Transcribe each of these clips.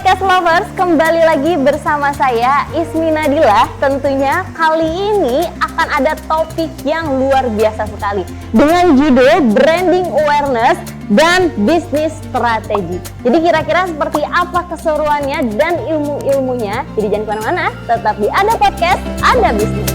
Podcast Lovers, kembali lagi bersama saya Ismi Nadila. Tentunya kali ini akan ada topik yang luar biasa sekali dengan judul Branding Awareness dan Bisnis Strategi. Jadi kira-kira seperti apa keseruannya dan ilmu-ilmunya? Jadi jangan kemana-mana, tetap di Ada Podcast, Ada Bisnis.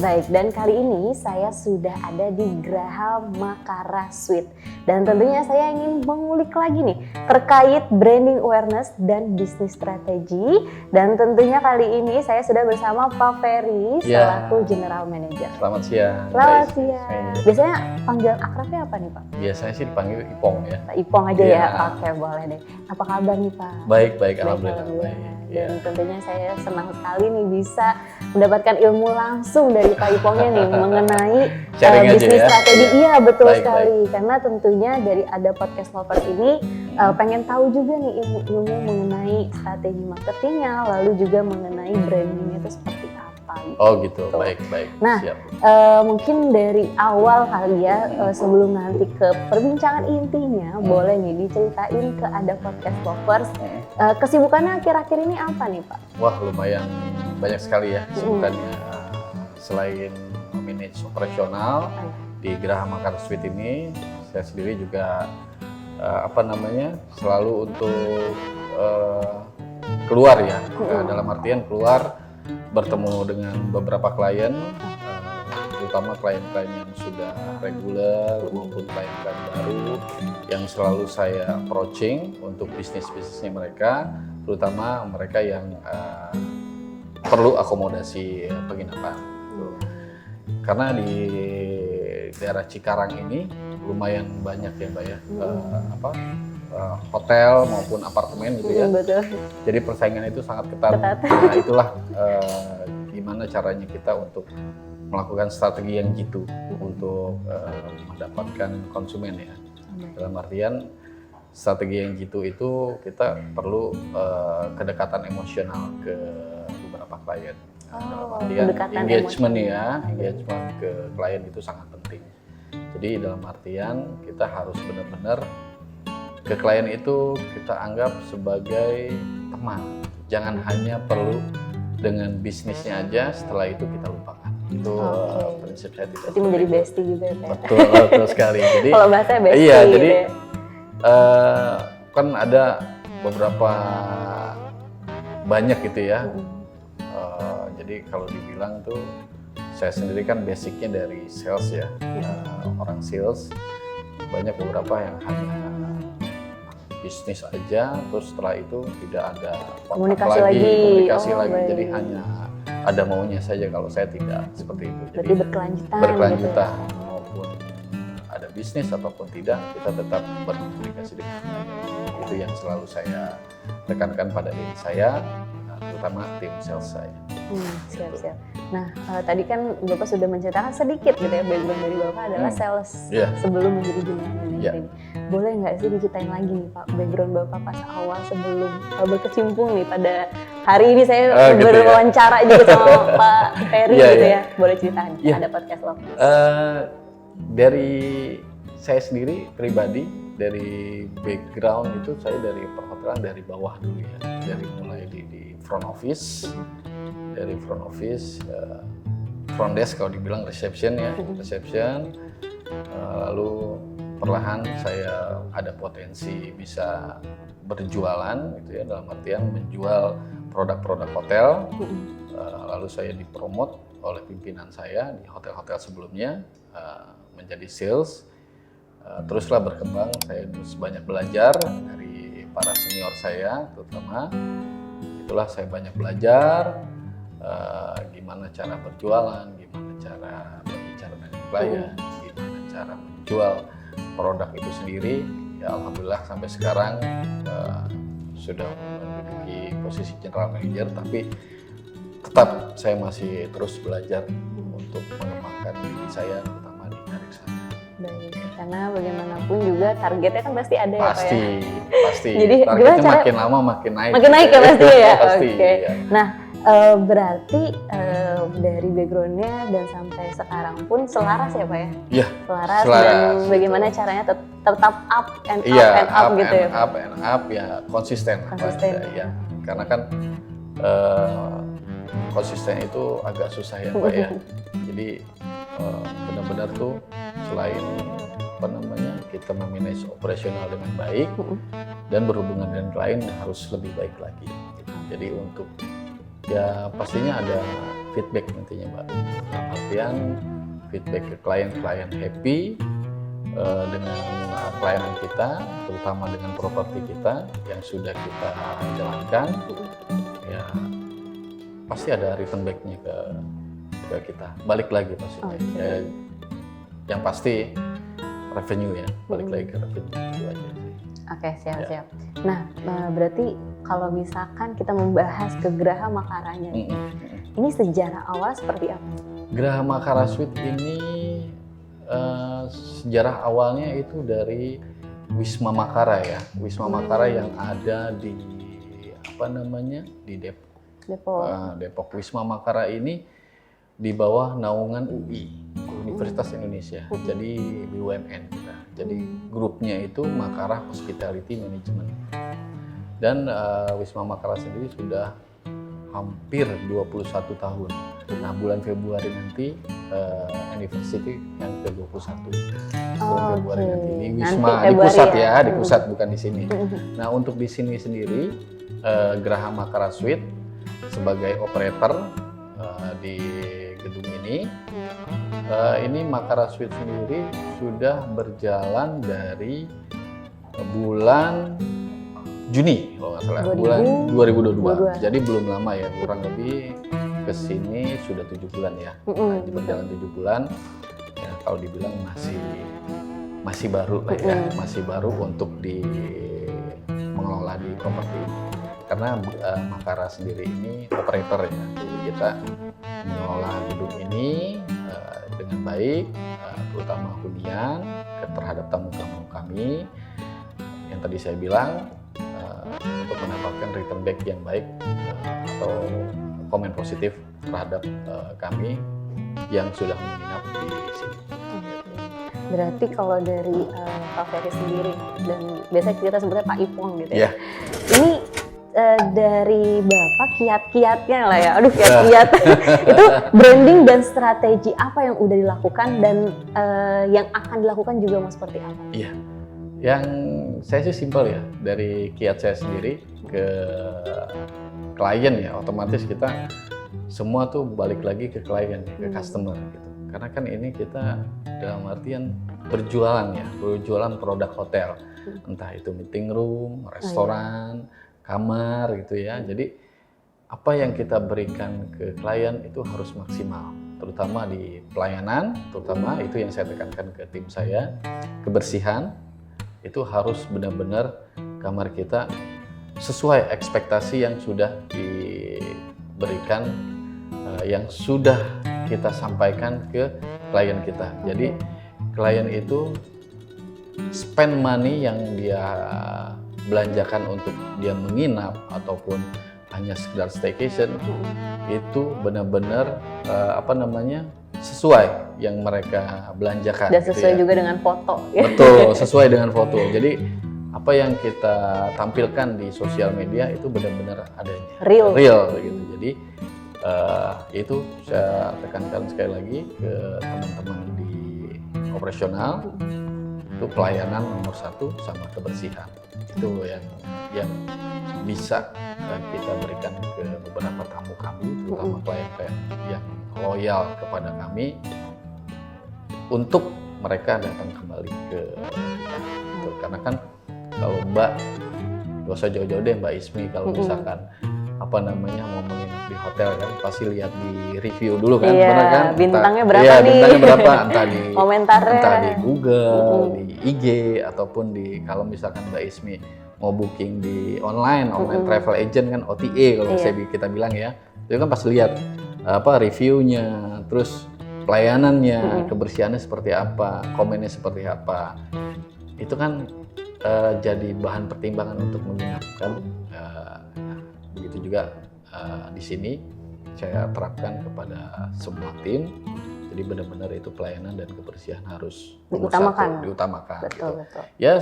Baik, dan kali ini saya sudah ada di Graha Makara Suite. Dan tentunya saya ingin mengulik lagi nih terkait branding awareness dan bisnis strategi. Dan tentunya kali ini saya sudah bersama Pak Ferry selaku General Manager. Selamat siang. Selamat siang. Biasanya panggil akrabnya apa nih Pak? Biasanya sih dipanggil Ipong ya. Pak Ipong aja ya? Oke, boleh deh. Apa kabar nih Pak? Baik, alhamdulillah. Baik. Dan tentunya saya senang sekali nih bisa mendapatkan ilmu langsung dari Pak Ipongnya nih mengenai bisnis strategi. Iya, betul sekali. Karena tentunya dari Ada Podcast Lovers ini pengen tahu juga nih ilmu-ilmu mengenai strategi marketingnya, lalu juga mengenai brandingnya itu seperti apa. Oh gitu, baik. Nah, mungkin dari awal kali ya, sebelum nanti ke perbincangan intinya, boleh nih diceritain ke Ada Podcast Lovers, kesibukannya akhir-akhir ini apa nih Pak? Wah, lumayan banyak sekali ya kesibukannya. Selain manage operasional di Graha Makara Suite ini, saya sendiri juga selalu untuk keluar ya, dalam artian keluar bertemu dengan beberapa klien, terutama klien-klien yang sudah reguler maupun klien-klien baru yang selalu saya approaching untuk bisnisnya mereka, terutama mereka yang perlu akomodasi penginapan. Karena di daerah Cikarang ini lumayan banyak ya Mbak ya, hotel maupun apartemen gitu ya. Betul. Jadi persaingan itu sangat ketat. Nah itulah gimana caranya kita untuk melakukan strategi yang jitu untuk mendapatkan konsumen ya. Dalam artian strategi yang jitu itu kita perlu kedekatan emosional ke beberapa klien. Dalam artian engagement engagement ke klien itu sangat penting. Jadi dalam artian kita harus benar-benar ke klien itu kita anggap sebagai teman. Jangan hanya perlu dengan bisnisnya aja, setelah itu kita lupakan. Itu prinsip saya tidak. Berarti menjadi bestie juga ya Pak? Betul sekali. Jadi kalau bahasa bestie iya, gitu jadi ya. Kan ada beberapa banyak gitu ya. Jadi kalau dibilang tuh saya sendiri kan basicnya dari sales ya, orang sales. Banyak beberapa yang hanya bisnis aja, terus setelah itu tidak ada komunikasi lagi. Jadi hanya ada maunya saja. Kalau saya tidak seperti itu. Berarti jadi berkelanjutan gitu. Maupun ada bisnis ataupun tidak, kita tetap berkomunikasi dengan mereka. Itu yang selalu saya tekankan pada diri saya, terutama tim sales saya. Siap. Nah, tadi kan Bapak sudah menceritakan sedikit gitu ya, background dari Bapak adalah sales sebelum menjadi general manager. Boleh nggak sih diceritain lagi nih Pak, background Bapak pas awal sebelum berkecimpung nih pada hari ini saya berwawancara juga sama Pak Ferry gitu ya. Boleh ceritain, Ada Podcast Lovers. Dari saya sendiri pribadi, dari background itu saya dari perhotelan dari bawah dulu ya, dari mulai di front office, dari front office front desk kalau dibilang reception ya, reception. Lalu perlahan saya ada potensi bisa berjualan gitu ya, dalam artian menjual produk-produk hotel. Lalu saya dipromot oleh pimpinan saya di hotel-hotel sebelumnya menjadi sales. Teruslah berkembang, saya terus banyak belajar dari para senior saya terutama. Itulah saya banyak belajar gimana cara berjualan, gimana cara berbicara dengan klien, gimana cara menjual produk itu sendiri. Ya alhamdulillah sampai sekarang sudah menduduki posisi general manager, tapi tetap saya masih terus belajar untuk mengembangkan diri saya terutama di karir saya. Baik, karena bagaimanapun juga targetnya kan pasti ada Pasti, ya Pak ya? pasti. Jadi targetnya makin lama makin naik. Makin naik ya pasti ya? Pasti, Oke. ya. Nah, berarti dari backgroundnya dan sampai sekarang pun selaras ya Pak ya? Iya, Selaras, selaras, dan gitu. bagaimana caranya tetap up and up Iya, and up gitu ya Pak? up and up ya, konsisten. Konsisten. Ya. Karena kan konsisten itu agak susah ya Pak ya. Jadi benar-benar tuh selain kita memanage operasional dengan baik dan berhubungan dengan klien harus lebih baik lagi. Jadi untuk ya pastinya ada feedback nantinya Mbak. Dalam artian feedback ke klien happy dengan pelayanan kita, terutama dengan properti kita yang sudah kita jalankan. Ya pasti ada return back-nya ke kita. Balik lagi pastinya. Ya, yang pasti revenue ya, balik lagi ke revenue itu aja sih. Oke, siap. Nah, berarti kalau misalkan kita membahas ke Graha Makaranya, ini sejarah awal seperti apa? Graha Makara Suite ini sejarah awalnya itu dari Wisma Makara ya. Wisma Makara yang ada di di Depok. Wisma Makara ini di bawah naungan UI, Universitas Indonesia. Jadi BUMN kita. Jadi grupnya itu Makara Hospitality Management. Dan Wisma Makara sendiri sudah hampir 21 tahun. Nah, bulan Februari nanti anniversary yang ke-21. Bulan Februari nanti di Wisma di pusat ya, di pusat bukan di sini. Nah, untuk di sini sendiri Graha Makara Suite sebagai operator di gedung ini Makara Suite sendiri sudah berjalan dari bulan Juni kalau nggak salah, bulan 2022. Jadi belum lama ya, kurang lebih ke sini sudah 7 bulan ya. Berjalan 7 bulan. Ya, kalau dibilang masih baru lah ya, masih baru untuk mengelola di properti ini. Karena Makara sendiri ini operator ya, jadi kita mengelola gedung ini dengan baik, terutama hunian terhadap tamu-tamu kami yang tadi saya bilang untuk mendapatkan return back yang baik atau komen positif terhadap kami yang sudah menginap di sini. Berarti kalau dari Pak Ferry sendiri dan biasanya kita sebutnya Pak Ipong gitu ya. Ini dari Bapak kiat-kiatnya lah ya, kiat-kiat itu branding dan strategi apa yang udah dilakukan dan yang akan dilakukan juga mau seperti apa? Iya, yang saya sih simpel ya, dari kiat saya sendiri ke klien ya, otomatis kita semua tuh balik lagi ke klien, ke customer gitu. Karena kan ini kita dalam artian berjualan ya, berjualan produk hotel, entah itu meeting room, restoran, kamar gitu ya. Jadi apa yang kita berikan ke klien itu harus maksimal, terutama di pelayanan, terutama itu yang saya tekankan ke tim saya, kebersihan itu harus benar-benar kamar kita sesuai ekspektasi yang sudah diberikan, yang sudah kita sampaikan ke klien kita. Jadi klien itu spend money yang dia belanjakan untuk dia menginap ataupun hanya sekedar staycation itu benar-benar sesuai yang mereka belanjakan. Dan sesuai gitu ya. juga dengan foto. Betul, sesuai dengan foto. Jadi apa yang kita tampilkan di sosial media itu benar-benar adanya. Real gitu. Jadi Itu saya tekankan sekali lagi ke teman-teman di operasional, itu pelayanan nomor 1 sama kebersihan. Itu yang bisa kita berikan ke beberapa tamu kami, terutama klien-klien yang loyal kepada kami, untuk mereka datang kembali ke kita. Gitu. Karena kan kalau Mbak, gak usah jauh-jauh deh Mbak Ismi, kalau misalkan mau menginap di hotel kan pasti lihat di review dulu kan, benar kan? Bintangnya berapa nih? bintangnya berapa, entah di komentarnya, entah di Google, di IG, ataupun kalau misalkan Mbak Ismi mau booking di online travel agent kan, OTA kalau kita bilang ya, itu kan pasti lihat reviewnya, terus pelayanannya, kebersihannya seperti apa, komennya seperti apa. Itu kan jadi bahan pertimbangan untuk menginapkan. Begitu juga di sini saya terapkan kepada semua tim. Jadi benar-benar itu pelayanan dan kebersihan harus diutamakan. Betul. Ya,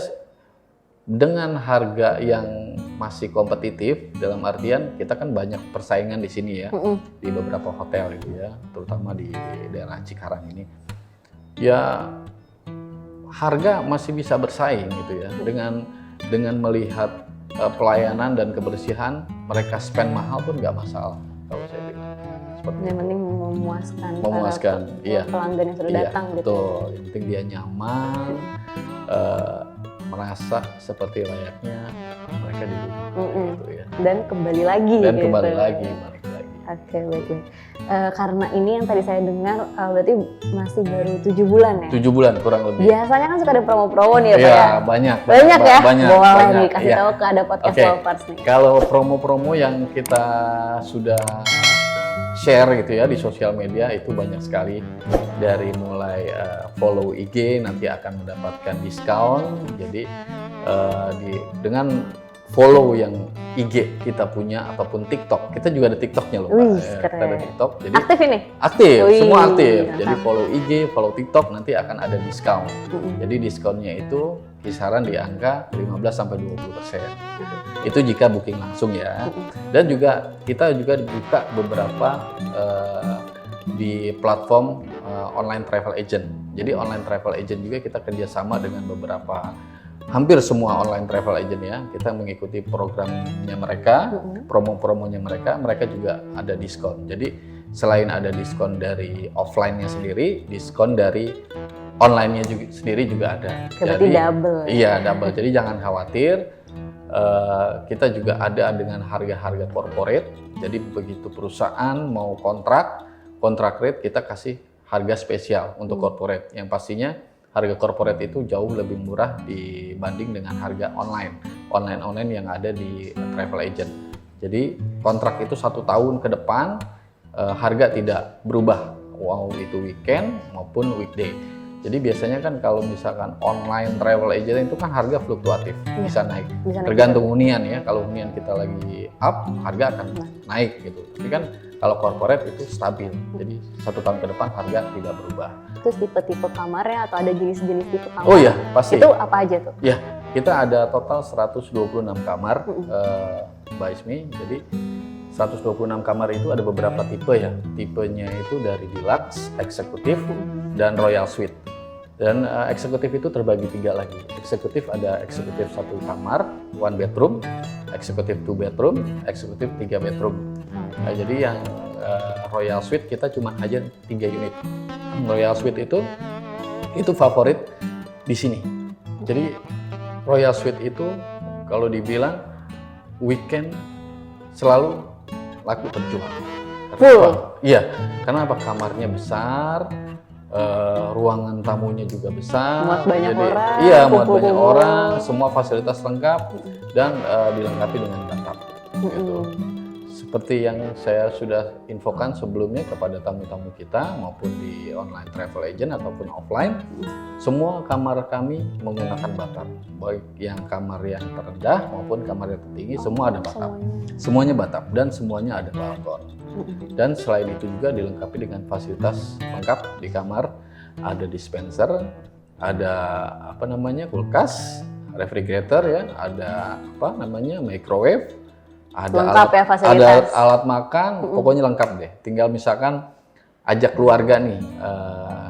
dengan harga yang masih kompetitif, dalam artian kita kan banyak persaingan di sini ya, di beberapa hotel gitu ya, terutama di daerah Cikarang ini. Ya, harga masih bisa bersaing gitu ya, dengan melihat pelayanan dan kebersihan, mereka spend mahal pun nggak masalah kalau saya bilang. Yang penting memuaskan pelanggan yang sudah datang gitu. Betul. Yang penting dia nyaman, merasa seperti layaknya mereka di rumah gitu ya. Dan kembali lagi. Kembali lagi. Oke, baik. Karena ini yang tadi saya dengar berarti masih baru 7 bulan ya? 7 bulan kurang lebih. Biasanya kan suka ada promo-promo nih ya Pak ya? Iya, banyak ya? Boleh nih, kasih tahu ke ada podcast lovers nih. Kalau promo-promo yang kita sudah share gitu ya di sosial media itu banyak sekali. Dari mulai follow IG nanti akan mendapatkan diskon. Jadi dengan follow yang IG kita punya ataupun TikTok, kita juga ada TikToknya loh Pak. Kita ada TikTok. Jadi aktif ini? Aktif, semua aktif. Jadi follow IG, follow TikTok nanti akan ada diskon. Jadi diskonnya itu kisaran di angka 15-20%. Gitu. Itu jika booking langsung ya. Dan juga kita juga buka beberapa di platform online travel agent. Jadi online travel agent juga kita kerjasama dengan beberapa, hampir semua online travel agent ya. Kita mengikuti programnya mereka, promo-promonya mereka juga ada diskon. Jadi selain ada diskon dari offline-nya sendiri, diskon dari online-nya sendiri juga ada. Berarti double. Iya, double. Jadi jangan khawatir. Kita juga ada dengan harga-harga corporate. Jadi begitu perusahaan mau kontrak rate, kita kasih harga spesial untuk corporate. Yang pastinya harga corporate itu jauh lebih murah dibanding dengan harga online yang ada di travel agent. Jadi kontrak itu 1 tahun ke depan, harga tidak berubah, mau itu weekend maupun weekday. Jadi biasanya kan kalau misalkan online travel agent itu kan harga fluktuatif, bisa naik. Tergantung hunian ya. Kalau hunian kita lagi up, harga akan naik gitu. Tapi kan kalau corporate itu stabil. Jadi 1 tahun ke depan harga tidak berubah. Terus tipe-tipe kamarnya atau ada jenis-jenis tipe kamar? Oh iya, pasti. Itu apa aja tuh? Ya, kita ada total 126 kamar, Mbak Ismi. Jadi 126 kamar itu ada beberapa tipe ya. Tipenya itu dari deluxe, eksekutif, dan royal suite. Dan eksekutif itu terbagi 3 lagi. Eksekutif ada eksekutif 1 kamar, 1 bedroom, eksekutif 2 bedroom, eksekutif 3 bedroom. Nah, jadi yang royal suite kita cuma aja 3 unit. Royal suite itu favorit di sini. Jadi royal suite itu kalau dibilang weekend selalu laku terjual. Iya, karena apa? Kamarnya besar, ruangan tamunya juga besar, muat banyak orang, muat banyak orang, semua fasilitas lengkap dan dilengkapi dengan bathtub. Gitu. Seperti yang saya sudah infokan sebelumnya kepada tamu-tamu kita maupun di online travel agent ataupun offline, semua kamar kami menggunakan bathtub, baik yang kamar yang terendah maupun kamar yang tertinggi, semua ada bathtub. Semuanya bathtub dan semuanya ada balkon. Dan selain itu juga dilengkapi dengan fasilitas lengkap di kamar, ada dispenser, ada kulkas, refrigerator ya, ada microwave, Lengkap ya fasilitas. Ada alat makan, pokoknya lengkap deh. Tinggal misalkan ajak keluarga nih,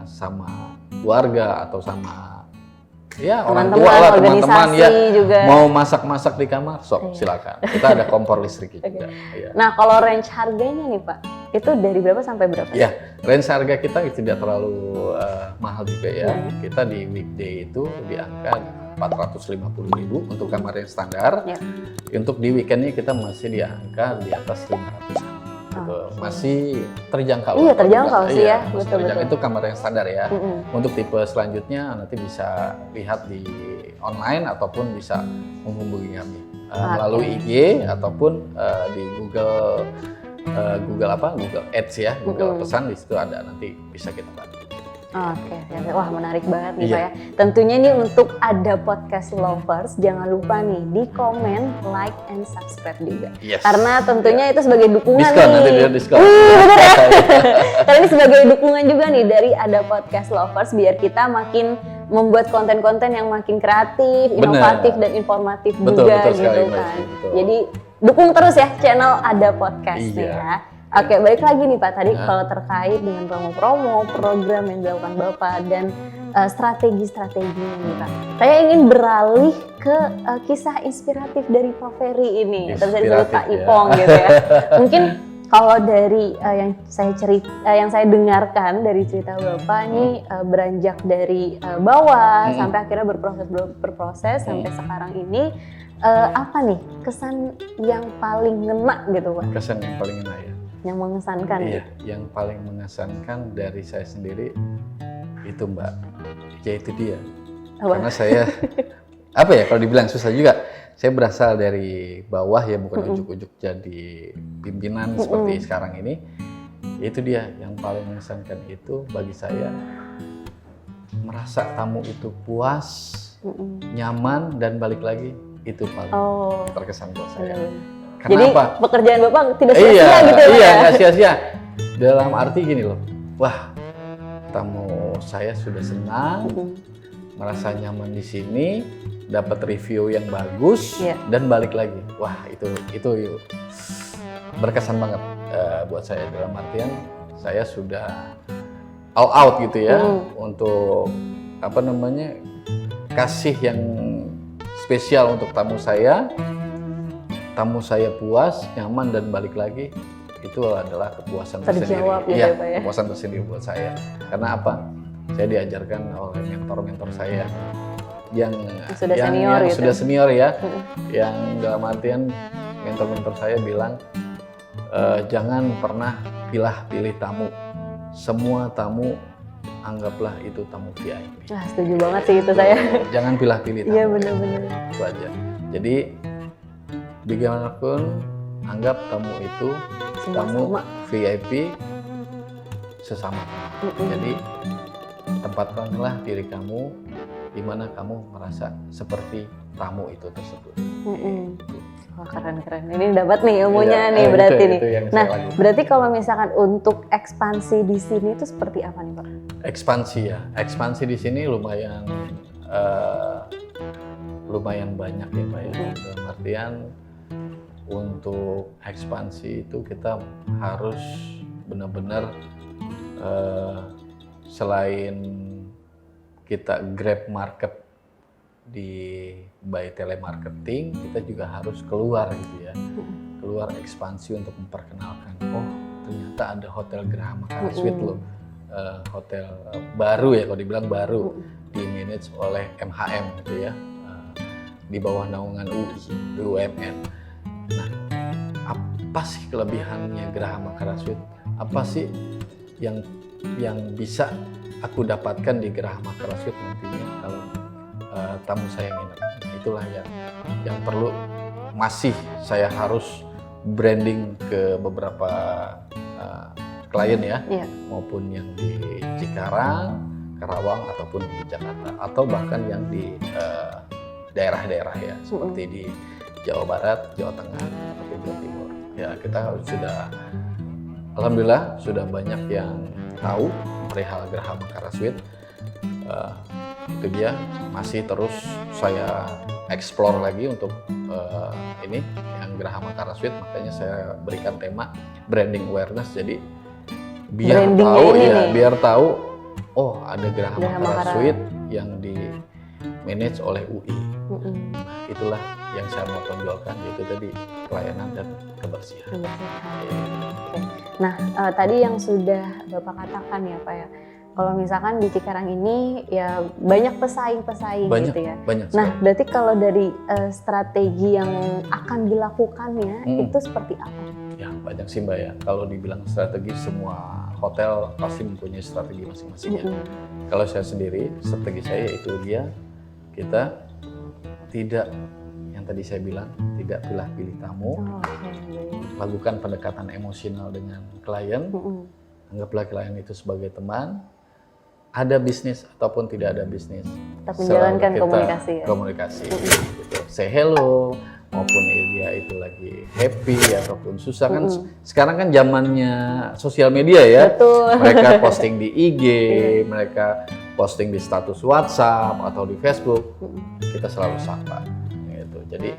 sama keluarga atau sama ya orang tua lah, teman-teman ya, juga. mau masak-masak di kamar, sok silakan. Kita ada kompor listrik juga. Ya. Nah kalau range harganya nih Pak, itu dari berapa sampai berapa? Ya, range harga kita tidak terlalu mahal juga ya. Kita di weekday itu di angka 450.000 untuk kamar yang standar. Untuk di weekendnya kita masih di angka di atas 500. Gitu. Masih terjangkau. Iya terjangkau sih ya. Betul. Itu kamar yang standar ya. Untuk tipe selanjutnya nanti bisa lihat di online ataupun bisa menghubungi kami melalui IG ataupun di Google Ads ya, Google pesan di situ ada, nanti bisa kita bantu. Oke. Wah menarik banget nih Pak ya. Tentunya nih untuk Ada Podcast Lovers, jangan lupa nih di komen, like, and subscribe juga. Karena tentunya itu sebagai dukungan diskon, nih. Nanti dia diskon. Bener ya? Karena ini sebagai dukungan juga nih dari Ada Podcast Lovers biar kita makin membuat konten-konten yang makin kreatif, inovatif, dan informatif juga gitu kan. Jadi dukung terus ya channel Ada Podcast ya. Oke, balik lagi nih Pak, tadi kalau terkait dengan promo-promo, program yang dilakukan Bapak dan strategi-strateginya nih Pak. Saya ingin beralih ke kisah inspiratif dari Pak Ferry ini, atau dari Pak Ipong gitu ya. Mungkin kalau dari yang saya dengarkan dari cerita Bapak nih beranjak dari bawah sampai akhirnya berproses sampai sekarang ini, apa nih kesan yang paling ngena gitu Pak? Kesan yang paling ngena ya. Yang mengesankan. Iya, yang paling mengesankan dari saya sendiri itu Mbak, yaitu dia. Karena saya kalau dibilang susah juga. Saya berasal dari bawah ya, bukan ujuk-ujuk jadi pimpinan seperti sekarang ini. Itu dia yang paling mengesankan itu bagi saya, merasa tamu itu puas, nyaman dan balik lagi, itu paling terkesan buat saya. Kenapa? Jadi pekerjaan Bapak tidak sia-sia gitu ya? Iya, nggak sia-sia. Dalam arti gini loh, wah tamu saya sudah senang, merasa nyaman di sini, dapat review yang bagus, dan balik lagi. Wah itu berkesan banget buat saya. Dalam artian saya sudah all out gitu ya, untuk kasih yang spesial untuk tamu saya puas, nyaman dan balik lagi, itu adalah kepuasan tersendiri. Iya, kepuasan tersendiri buat saya. Karena apa? Saya diajarkan oleh mentor-mentor saya yang sudah senior ya, yang dalam artian mentor-mentor saya bilang jangan pernah pilih tamu. Semua tamu anggaplah itu tamu VIP. Nah, setuju banget sih itu saya. Jangan pilih tamu. Iya benar-benar. Itu aja. Jadi bagaimanapun anggap tamu itu tamu VIP sesama. Jadi tempatkanlah diri kamu di mana kamu merasa seperti tamu itu tersebut. Wah keren. Ini dapat nih ilmunya nih berarti nih. Nah berarti kalau misalkan untuk ekspansi di sini itu seperti apa nih Pak? Ekspansi di sini lumayan banyak ya Pak ya. Dalam artian untuk ekspansi itu kita harus benar-benar selain kita grab market by telemarketing, kita juga harus keluar gitu ya, keluar ekspansi untuk memperkenalkan, oh ternyata ada hotel Geraha Makara Suite loh, hotel baru ya, kalau dibilang baru, di manage oleh MHM gitu ya, di bawah naungan BUMN. Nah, apa sih kelebihannya Geraha Makara Suite? Apa sih yang bisa aku dapatkan di Geraha Makara Suite nantinya kalau tamu saya nginep? Itulah yang perlu masih saya harus branding ke beberapa klien ya, maupun yang di Cikarang, Karawang ataupun di Jakarta, atau bahkan yang di daerah-daerah ya, seperti di Jawa Barat, Jawa Tengah, ataupun Jawa Timur. Ya kita sudah, alhamdulillah sudah banyak yang tahu perihal Geraha Makara Suite. Itu dia, masih terus saya explore lagi untuk ini yang Geraha Makara Suite, makanya saya berikan tema branding awareness. Jadi biar Brandingnya tahu ini ya, nih. biar tahu oh ada Geraha Geraha Makara Makara. Suite yang di manage oleh UI. Mm-mm. Nah, itulah yang saya mau tonjolkan, yaitu tadi pelayanan dan kebersihan. Oke. Nah, tadi yang sudah Bapak katakan ya Pak ya, kalau misalkan di Cikarang ini ya banyak pesaing-pesaing Banyak, gitu ya. banyak Nah, sekali. berarti kalau dari strategi yang akan dilakukannya itu seperti apa? Ya banyak sih Mbak ya. Kalau dibilang strategi, semua hotel pasti mempunyai strategi masing-masing ya. Kalau saya sendiri, strategi saya itu dia kita tidak, yang tadi saya bilang, tidak pilih-pilih tamu, lakukan pendekatan emosional dengan klien, anggaplah klien itu sebagai teman, ada bisnis ataupun tidak ada bisnis, Tapi selalu menjalankan kita komunikasi ya. komunikasi gitu. Say hello, maupun dia itu lagi happy ataupun susah kan. Sekarang kan zamannya sosial media ya. Betul. Mereka posting di IG, mereka posting di status WhatsApp atau di Facebook, kita selalu sapa gitu. Jadi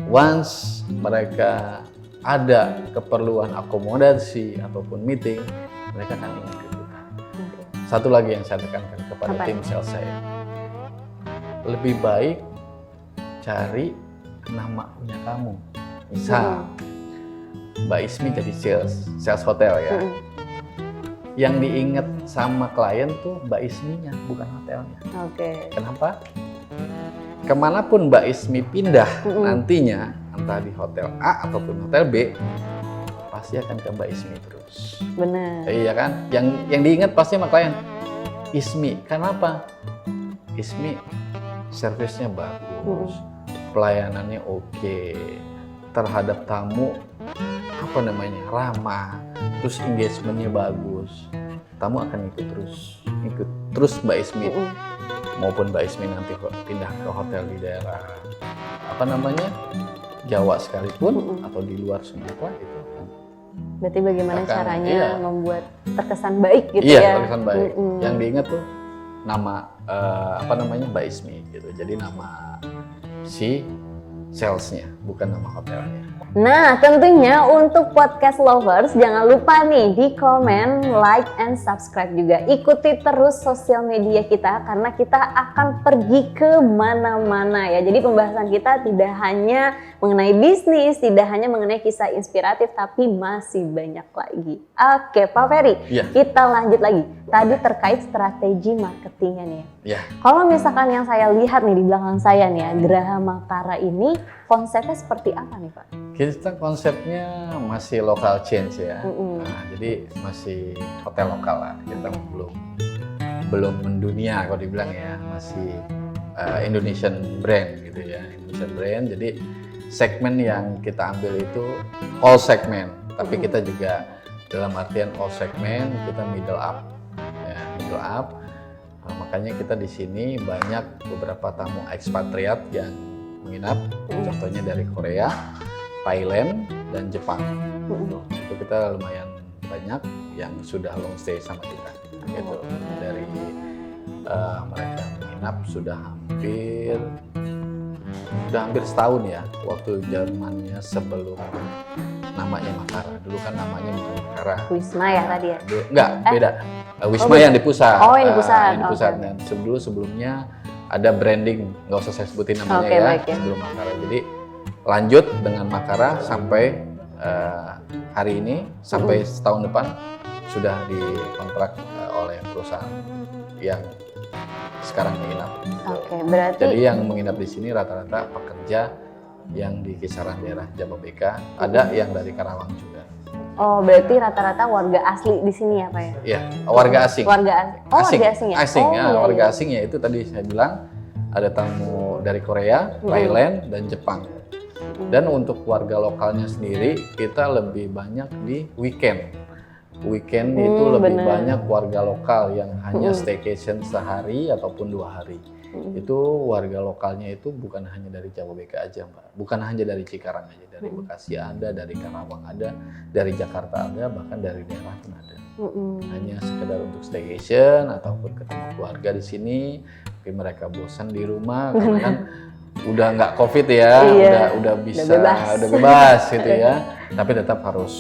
once mereka ada keperluan akomodasi ataupun meeting, mereka akan ingat ke kita. Satu lagi yang saya tekankan kepada tim sales saya, lebih baik cari nama punya kamu. Misal Mbak Ismi jadi sales hotel ya. Yang diingat sama klien tuh Mbak Isminya, bukan hotelnya. Oke. Kenapa? Kemanapun Mbak Ismi pindah nantinya, entah di hotel A ataupun hotel B, pasti akan ke Mbak Ismi terus. Benar. Iya kan? Yang diingat pasti sama klien, Ismi. Kenapa? Ismi servisnya bagus, pelayanannya oke, terhadap tamu ramah, terus engagementnya bagus. Tamu akan ikut terus Mbak Ismi. Maupun Mbak Ismi nanti pindah ke hotel di daerah Jawa sekalipun atau di luar Sumatera, itu akan. Berarti bagaimana caranya iya, membuat terkesan baik gitu iya, ya? terkesan baik. Yang diingat tuh nama Mbak Ismi gitu. Jadi nama si salesnya, bukan nama hotelnya. Nah, tentunya untuk podcast lovers jangan lupa nih di komen, like, and subscribe juga. Ikuti terus sosial media kita karena kita akan pergi ke mana-mana ya. Jadi pembahasan kita tidak hanya mengenai bisnis, tidak hanya mengenai kisah inspiratif, tapi masih banyak lagi. Oke, Pak Ferry, kita lanjut lagi. Tadi terkait strategi marketingnya nih ya. Ya. Kalau misalkan yang saya lihat nih di belakang saya nih ya, Geraha Makara ini konsepnya seperti apa nih Pak? Kita konsepnya masih local change ya. Nah, jadi masih hotel lokal lah. Kita belum mendunia kalau dibilang ya, masih Indonesian brand gitu ya, Indonesian brand. Jadi segmen yang kita ambil itu all segmen, tapi kita juga dalam artian all segmen kita middle up, ya, middle up. Makanya kita di sini banyak beberapa tamu ekspatriat yang menginap, contohnya dari Korea, Thailand, dan Jepang. Itu kita lumayan banyak yang sudah long stay sama kita. Gitu. Dari mereka menginap sudah hampir setahun ya, waktu zamannya sebelum namanya Makara. Dulu kan namanya bukan Makara. Wisma ya tadi ya? Enggak, beda. Wisma yang di pusat. Oh, yang di pusat. Yang di pusat. Dan sebelumnya ada branding, nggak usah saya sebutin namanya ya, baik, ya, sebelum Makara. Jadi lanjut dengan Makara sampai hari ini, sampai setahun depan sudah dikontrak oleh perusahaan yang sekarang menginap. Oke, berarti jadi yang menginap di sini rata-rata pekerja yang di kisaran daerah Jababeka, ada yang dari Karawang juga. Oh, berarti rata-rata warga asli di sini ya Pak ya? Iya, warga asing. Warga asing. Oh, warga asing ya? Asing, ya, iya, warga iya. asing ya, itu tadi saya bilang ada tamu dari Korea, Thailand, dan Jepang. Dan untuk warga lokalnya sendiri kita lebih banyak di weekend. Weekend itu lebih banyak warga lokal yang hanya staycation sehari ataupun 2 hari. Itu warga lokalnya itu bukan hanya dari Jababeka aja Mbak, bukan hanya dari Cikarang aja, dari Bekasi ada, dari Karawang ada, dari Jakarta ada, bahkan dari daerah pun ada. Hanya sekedar untuk staycation ataupun ketemu keluarga di sini, tapi mereka bosan di rumah karena kan udah nggak COVID ya, udah bisa, udah bebas gitu ya. Tapi tetap harus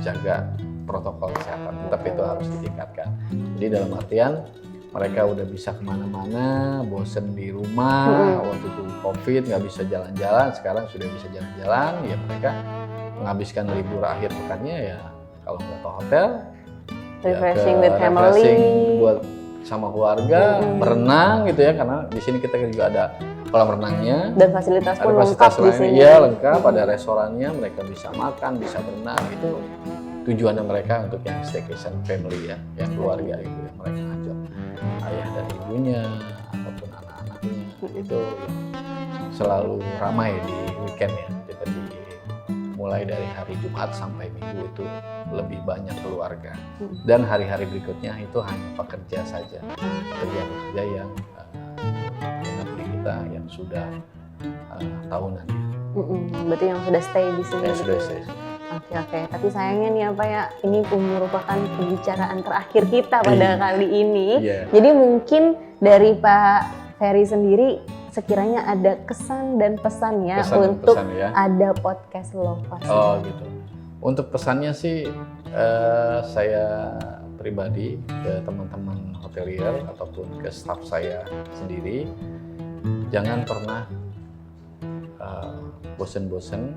jaga protokol kesehatan, tetap itu harus ditingkatkan. Jadi dalam artian mereka udah bisa kemana-mana, bosen di rumah, waktu itu COVID nggak bisa jalan-jalan, sekarang sudah bisa jalan-jalan, ya mereka menghabiskan libur akhir pekannya ya kalau nggak ke hotel, refreshing with family, refreshing buat sama keluarga, berenang gitu ya, karena di sini kita juga ada kolam renangnya dan fasilitas pun lengkap di sini. Iya lengkap, ada restorannya, mereka bisa makan, bisa berenang gitu. Tujuannya mereka untuk yang staycation family ya, yang keluarga gitu ya, mereka ngajak ayah dan ibunya ataupun anak-anaknya itu ya, selalu ramai di weekend ya. Jadi mulai dari hari Jumat sampai Minggu itu lebih banyak keluarga, dan hari-hari berikutnya itu hanya pekerja saja, pekerja yang di kita yang sudah tahunan. Berarti yang sudah stay di sini. Ya, sudah stay. Oke. Tapi sayangnya nih Pak ya, ini merupakan pembicaraan terakhir kita pada kali ini. Jadi mungkin dari Pak Ferry sendiri sekiranya ada kesan dan pesannya untuk ada podcast Lovers. Oh gitu. Untuk pesannya sih saya pribadi ke teman-teman hotelier ataupun ke staff saya sendiri, jangan pernah bosen-bosen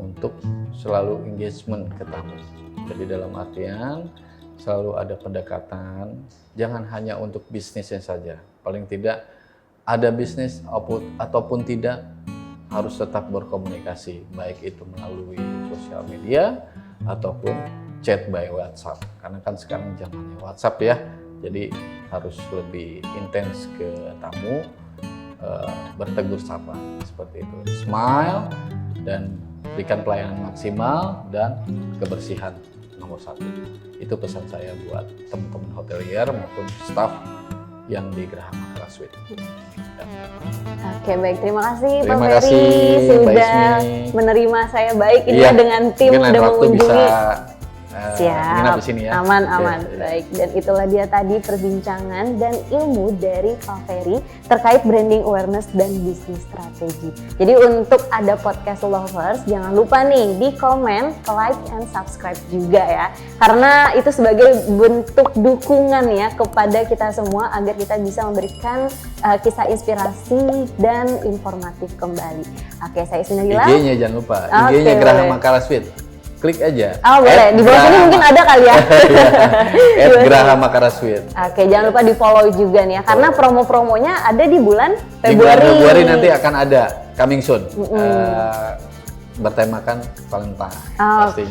untuk selalu engagement ke tamu. Jadi dalam artian selalu ada pendekatan, jangan hanya untuk bisnisnya saja. Paling tidak ada bisnis ataupun tidak, harus tetap berkomunikasi, baik itu melalui sosial media ataupun chat by WhatsApp. Karena kan sekarang zamannya WhatsApp ya, jadi harus lebih intens ke tamu, bertegur sapa seperti itu, smile dan berikan pelayanan maksimal, dan kebersihan nomor 1. Itu pesan saya buat teman-teman hotelier maupun staff yang di Geraha Makara Suite. Oke, baik, terima kasih Pak Ferry sudah menerima saya baik ini dengan tim dan mengunjungi. Siap, aman. Baik, dan itulah dia tadi perbincangan dan ilmu dari Pak Ferry terkait branding awareness dan bisnis strategi. Jadi untuk ada podcast Lovers, jangan lupa nih di komen, like, and subscribe juga ya. Karena itu sebagai bentuk dukungan ya kepada kita semua agar kita bisa memberikan kisah inspirasi dan informatif kembali. Oke, saya Ismina Dila. IG-nya jangan lupa, IG-nya Geraha Makara Suite. Klik aja. Oh boleh, di bawah sini mungkin ada kali ya. Geraha Makara Suite. Oke, jangan lupa di follow juga nih ya, karena promo-promonya ada di bulan Februari. Di bulan Februari nanti akan ada, coming soon. Bertemakan Valentine. Oke,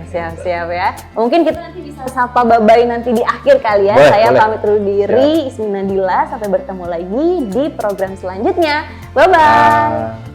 siap-siap ya. Mungkin kita nanti bisa sapa bye-bye nanti di akhir kali ya. Saya pamit dulu diri, Ismina Dila. Sampai bertemu lagi di program selanjutnya. Bye-bye.